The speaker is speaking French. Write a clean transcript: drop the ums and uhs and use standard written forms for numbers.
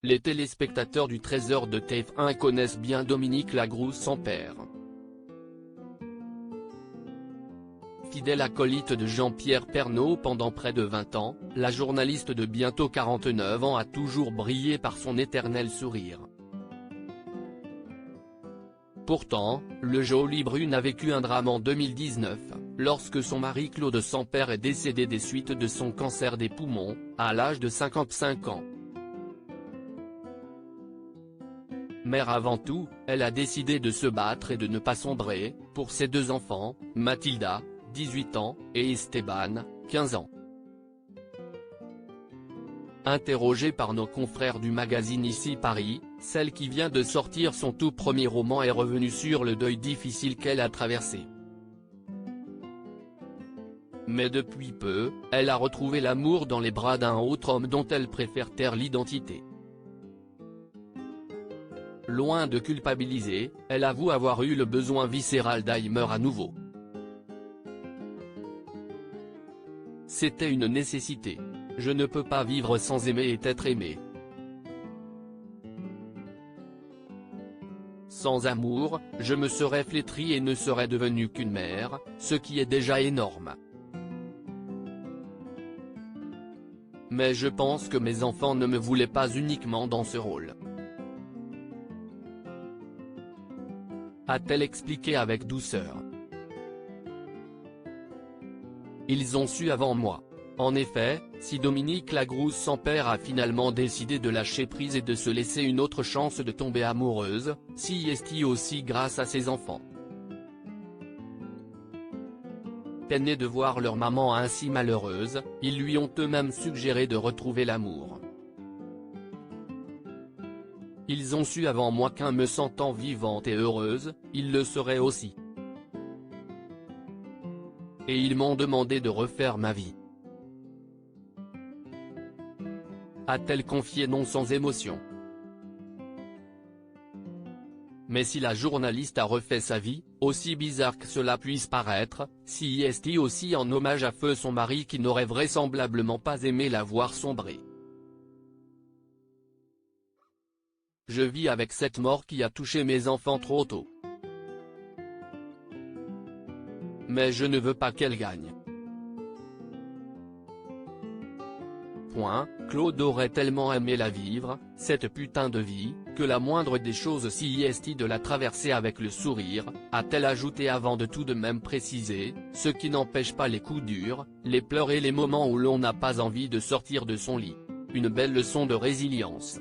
Les téléspectateurs du Trésor de TF1 connaissent bien Dominique Lagrousse sans père. Fidèle acolyte de Jean-Pierre Pernaut pendant près de 20 ans, la journaliste de bientôt 49 ans a toujours brillé par son éternel sourire. Pourtant, le Jolie Brune a vécu un drame en 2019, lorsque son mari Claude Sampère est décédé des suites de son cancer des poumons, à l'âge de 55 ans. Mère avant tout, elle a décidé de se battre et de ne pas sombrer, pour ses deux enfants, Mathilda, 18 ans, et Esteban, 15 ans. Interrogée par nos confrères du magazine Ici Paris, celle qui vient de sortir son tout premier roman est revenue sur le deuil difficile qu'elle a traversé. Mais depuis peu, elle a retrouvé l'amour dans les bras d'un autre homme dont elle préfère taire l'identité. Loin de culpabiliser, elle avoue avoir eu le besoin viscéral d'Alzheimer à nouveau. C'était une nécessité. Je ne peux pas vivre sans aimer et être aimé. Sans amour, je me serais flétrie et ne serais devenue qu'une mère, ce qui est déjà énorme. Mais je pense que mes enfants ne me voulaient pas uniquement dans ce rôle. A-t-elle expliqué avec douceur. Ils ont su avant moi. En effet, si Dominique Lagrousse sans père a finalement décidé de lâcher prise et de se laisser une autre chance de tomber amoureuse, si est-il aussi grâce à ses enfants. Peinés de voir leur maman ainsi malheureuse, ils lui ont eux-mêmes suggéré de retrouver l'amour. Ils ont su avant moi qu'en me sentant vivante et heureuse, ils le seraient aussi. Et ils m'ont demandé de refaire ma vie. A-t-elle confié non sans émotion. Mais si la journaliste a refait sa vie, aussi bizarre que cela puisse paraître, si est aussi en hommage à feu son mari qui n'aurait vraisemblablement pas aimé la voir sombrer. Je vis avec cette mort qui a touché mes enfants trop tôt. Mais je ne veux pas qu'elle gagne. Claude aurait tellement aimé la vivre, cette putain de vie, que la moindre des choses si est de la traverser avec le sourire, a-t-elle ajouté avant de tout de même préciser, ce qui n'empêche pas les coups durs, les pleurs et les moments où l'on n'a pas envie de sortir de son lit. Une belle leçon de résilience.